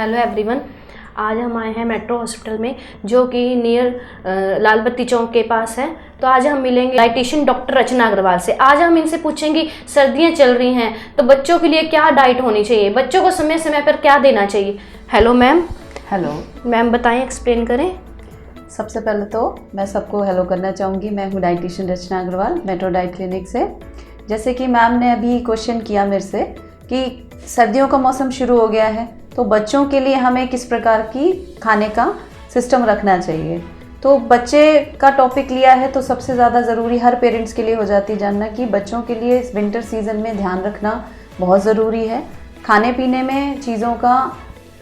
Hello everyone. आज हम आए हैं मेट्रो हॉस्पिटल में, जो कि नियर लाल बत्ती चौक के पास है। तो आज हम मिलेंगे डाइटिशियन डॉक्टर रचना अग्रवाल से। आज हम इनसे पूछेंगे सर्दियां चल रही हैं तो बच्चों के लिए क्या डाइट होनी चाहिए, बच्चों को समय समय पर क्या देना चाहिए। Hello ma'am. हेलो मैम बताएं, एक्सप्लेन करें। सबसे पहले तो मैं सबको हेलो करना चाहूँगी। मैं हूँ डाइटिशियन रचना अग्रवाल, मेट्रो डाइट क्लिनिक से। जैसे कि मैम ने अभी क्वेश्चन किया मेरे से कि सर्दियों का मौसम शुरू हो गया है तो बच्चों के लिए हमें किस प्रकार की खाने का सिस्टम रखना चाहिए। तो बच्चे का टॉपिक लिया है तो सबसे ज़्यादा ज़रूरी हर पेरेंट्स के लिए हो जाती है जानना कि बच्चों के लिए इस विंटर सीज़न में ध्यान रखना बहुत ज़रूरी है। खाने पीने में चीज़ों का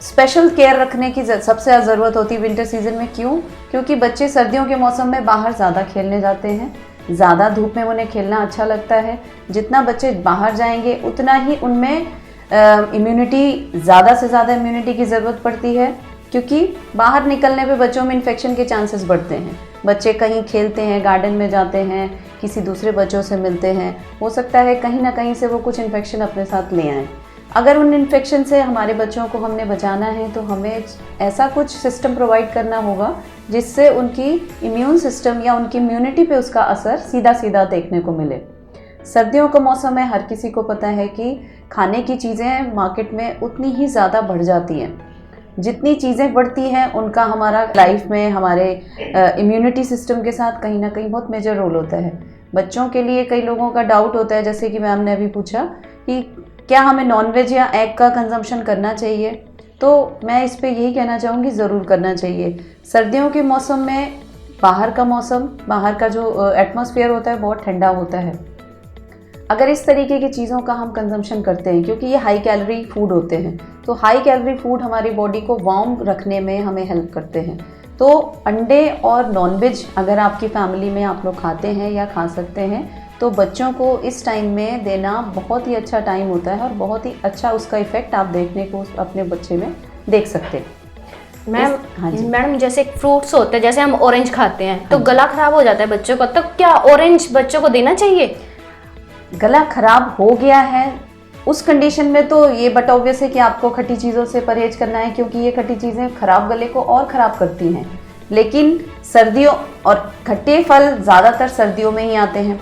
स्पेशल केयर रखने की सबसे ज़्यादा ज़रूरत होती है विंटर सीज़न में। क्यों? क्योंकि बच्चे सर्दियों के मौसम में बाहर ज़्यादा खेलने जाते हैं, ज़्यादा धूप में उन्हें खेलना अच्छा लगता है। जितना बच्चे बाहर जाएंगे उतना ही उनमें इम्यूनिटी, ज़्यादा से ज़्यादा इम्यूनिटी की ज़रूरत पड़ती है, क्योंकि बाहर निकलने पे बच्चों में इन्फेक्शन के चांसेस बढ़ते हैं। बच्चे कहीं खेलते हैं, गार्डन में जाते हैं, किसी दूसरे बच्चों से मिलते हैं, हो सकता है कहीं ना कहीं से वो कुछ इन्फेक्शन अपने साथ ले आएँ। अगर उन इन्फेक्शन से हमारे बच्चों को हमने बचाना है तो हमें ऐसा कुछ सिस्टम प्रोवाइड करना होगा जिससे उनकी इम्यून सिस्टम या उनकी इम्यूनिटी पे उसका असर सीधा सीधा देखने को मिले। सर्दियों का मौसम है, हर किसी को पता है कि खाने की चीज़ें मार्केट में उतनी ही ज़्यादा बढ़ जाती हैं। जितनी चीज़ें बढ़ती हैं उनका हमारा लाइफ में, हमारे इम्यूनिटी सिस्टम के साथ कहीं ना कहीं बहुत मेजर रोल होता है। बच्चों के लिए कई लोगों का डाउट होता है, जैसे कि मैम ने अभी पूछा कि क्या हमें नॉनवेज या एग का कंजम्पशन करना चाहिए। तो मैं इस पे यही कहना चाहूँगी, ज़रूर करना चाहिए। सर्दियों के मौसम में बाहर का मौसम, बाहर का जो एटमॉस्फेयर होता है बहुत ठंडा होता है। अगर इस तरीके की चीज़ों का हम कंजम्पशन करते हैं, क्योंकि ये हाई कैलोरी फूड होते हैं, तो हाई कैलोरी फूड हमारी बॉडी को वार्म रखने में हमें हेल्प करते हैं। तो अंडे और नॉनवेज अगर आपकी फैमिली में आप लोग खाते हैं या खा सकते हैं तो बच्चों को इस टाइम में देना बहुत ही अच्छा टाइम होता है और बहुत ही अच्छा उसका इफेक्ट आप देखने को अपने बच्चे में देख सकते हैं। मैम, हाँ जी मैडम जैसे फ्रूट्स होते हैं, जैसे हम ऑरेंज खाते हैं तो गला खराब हो जाता है बच्चों का, तो क्या ऑरेंज बच्चों को देना चाहिए? गला खराब हो गया है उस कंडीशन में तो ये बट ऑब्वियस है कि आपको खट्टी चीज़ों से परहेज करना है, क्योंकि ये खट्टी चीज़ें खराब गले को और ख़राब करती हैं। लेकिन सर्दियों और खट्टे फल ज़्यादातर सर्दियों में ही आते हैं।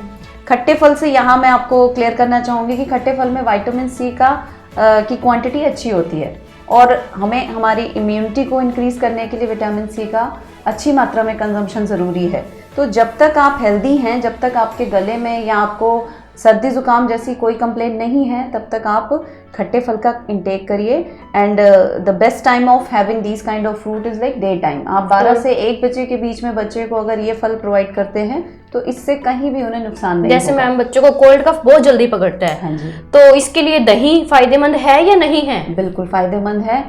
खट्टे फल से यहाँ मैं आपको क्लियर करना चाहूँगी कि खट्टे फल में विटामिन सी की क्वांटिटी अच्छी होती है और हमें हमारी इम्यूनिटी को इंक्रीज़ करने के लिए विटामिन सी का अच्छी मात्रा में कंजम्पशन ज़रूरी है। तो जब तक आप हेल्दी हैं, जब तक आपके गले में या आपको सर्दी ज़ुकाम जैसी कोई कंप्लेंट नहीं है, तब तक आप खट्टे फल का इंटेक करिए। And the best time of having these kind of fruit is like day time. आप 12 से 1 बजे के बीच में बच्चे को अगर ये फल प्रोवाइड करते हैं तो इससे कहीं भी उन्हें नुकसान नहीं जैसे होगा। मैम बच्चों को कोल्ड कफ बहुत जल्दी पकड़ता है, हाँ जी, तो इसके लिए दही फायदेमंद है या नहीं है? बिल्कुल फ़ायदेमंद है।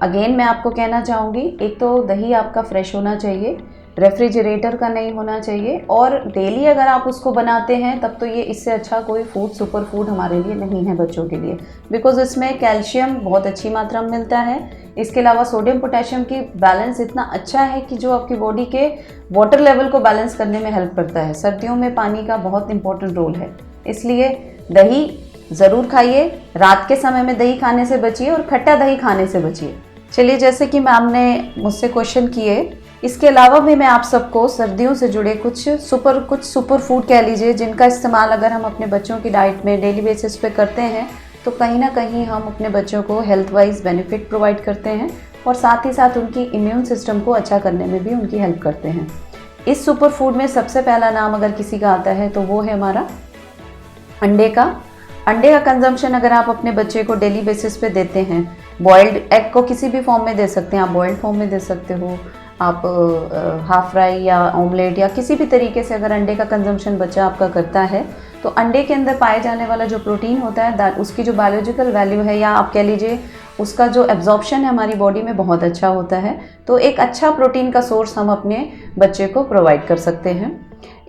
अगेन मैं आपको कहना चाहूँगी, एक तो दही आपका फ्रेश होना चाहिए, रेफ्रिजरेटर का नहीं होना चाहिए, और डेली अगर आप उसको बनाते हैं तब तो ये इससे अच्छा कोई फूड, सुपर फूड हमारे लिए नहीं है बच्चों के लिए, बिकॉज इसमें कैल्शियम बहुत अच्छी मात्रा में मिलता है। इसके अलावा सोडियम पोटेशियम की बैलेंस इतना अच्छा है कि जो आपकी बॉडी के वाटर लेवल को बैलेंस करने में हेल्प करता है। सर्दियों में पानी का बहुत इंपॉर्टेंट रोल है, इसलिए दही ज़रूर खाइए। रात के समय में दही खाने से बचिए और खट्टा दही खाने से बचिए। चलिए, जैसे कि मैम ने मुझसे क्वेश्चन किए, इसके अलावा भी मैं आप सबको सर्दियों से जुड़े कुछ सुपर फूड कह लीजिए, जिनका इस्तेमाल अगर हम अपने बच्चों की डाइट में डेली बेसिस पे करते हैं तो कहीं ना कहीं हम अपने बच्चों को हेल्थ वाइज बेनिफिट प्रोवाइड करते हैं और साथ ही साथ उनकी इम्यून सिस्टम को अच्छा करने में भी उनकी हेल्प करते हैं। इस सुपर फूड में सबसे पहला नाम अगर किसी का आता है तो वो है हमारा अंडे का। अंडे का कंजम्पशन अगर आप अपने बच्चे को डेली बेसिस पे देते हैं, बॉइल्ड एग को किसी भी फॉर्म में दे सकते हैं, आप बॉइल्ड फॉर्म में दे सकते हो, आप हाफ फ्राई या ऑमलेट या किसी भी तरीके से अगर अंडे का कंजम्पशन बच्चा आपका करता है तो अंडे के अंदर पाए जाने वाला जो प्रोटीन होता है, उसकी जो बायोलॉजिकल वैल्यू है या आप कह लीजिए उसका जो एब्जॉर्प्शन है हमारी बॉडी में बहुत अच्छा होता है। तो एक अच्छा प्रोटीन का सोर्स हम अपने बच्चे को प्रोवाइड कर सकते हैं।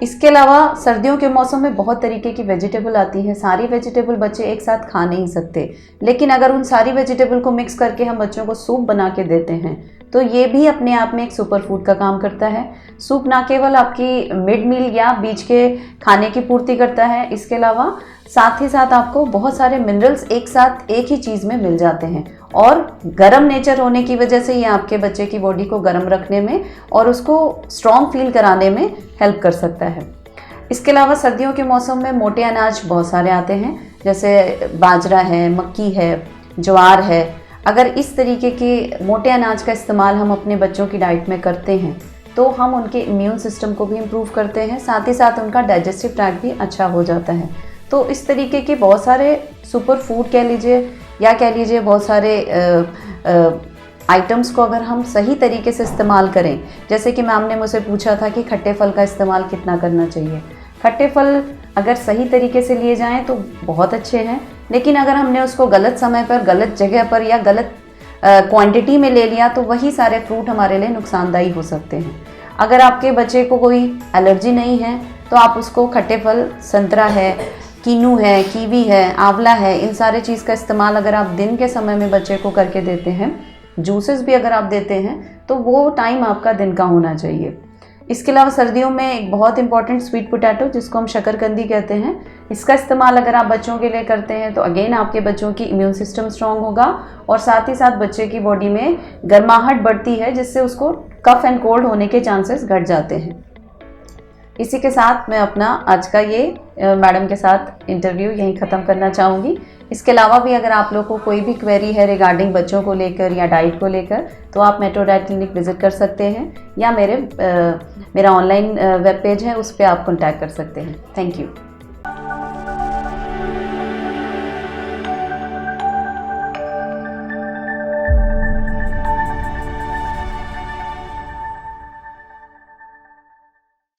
इसके अलावा सर्दियों के मौसम में बहुत तरीके की वेजिटेबल आती है। सारी वेजिटेबल बच्चे एक साथ खा नहीं सकते, लेकिन अगर उन सारी वेजिटेबल को मिक्स करके हम बच्चों को सूप बना के देते हैं तो ये भी अपने आप में एक सुपर फूड का काम करता है। सूप ना केवल आपकी मिड मील या बीच के खाने की पूर्ति करता है, इसके अलावा साथ ही साथ आपको बहुत सारे मिनरल्स एक साथ एक ही चीज़ में मिल जाते हैं और गर्म नेचर होने की वजह से ये आपके बच्चे की बॉडी को गर्म रखने में और उसको स्ट्रॉन्ग फील कराने में हेल्प कर सकता है। इसके अलावा सर्दियों के मौसम में मोटे अनाज बहुत सारे आते हैं, जैसे बाजरा है, मक्की है, ज्वार है। अगर इस तरीके के मोटे अनाज का इस्तेमाल हम अपने बच्चों की डाइट में करते हैं तो हम उनके इम्यून सिस्टम को भी इम्प्रूव करते हैं, साथ ही साथ उनका डाइजेस्टिव ट्रैक्ट भी अच्छा हो जाता है। तो इस तरीके के बहुत सारे सुपर फूड कह लीजिए या कह लीजिए बहुत सारे आइटम्स को अगर हम सही तरीके से इस्तेमाल करें, जैसे कि मैम ने मुझसे पूछा था कि खट्टे फल का इस्तेमाल कितना करना चाहिए। खट्टे फल अगर सही तरीके से लिए जाएं तो बहुत अच्छे हैं, लेकिन अगर हमने उसको गलत समय पर, गलत जगह पर या गलत क्वांटिटी में ले लिया तो वही सारे फ्रूट हमारे लिए नुकसानदायी हो सकते हैं। अगर आपके बच्चे को कोई एलर्जी नहीं है तो आप उसको खट्टे फल, संतरा है, कीनू है, कीवी है, आंवला है, इन सारे चीज़ का इस्तेमाल अगर आप दिन के समय में बच्चे को करके देते हैं, जूसेस भी अगर आप देते हैं तो वो टाइम आपका दिन का होना चाहिए। इसके अलावा सर्दियों में एक बहुत इंपॉर्टेंट स्वीट पोटैटो, जिसको हम शकरकंदी कहते हैं, इसका इस्तेमाल अगर आप बच्चों के लिए करते हैं तो अगेन आपके बच्चों की इम्यून सिस्टम स्ट्रांग होगा और साथ ही साथ बच्चे की बॉडी में गर्माहट बढ़ती है, जिससे उसको कफ एंड कोल्ड होने के चांसेस घट जाते हैं। इसी के साथ मैं अपना आज का ये मैडम के साथ इंटरव्यू यहीं ख़त्म करना चाहूँगी। इसके अलावा भी अगर आप लोग को कोई भी क्वेरी है रिगार्डिंग बच्चों को लेकर या डाइट को लेकर तो आप मेट्रो डाइट क्लिनिक विजिट कर सकते हैं या मेरा ऑनलाइन वेब पेज है, उस पर आप कॉन्टैक्ट कर सकते हैं। Thank you.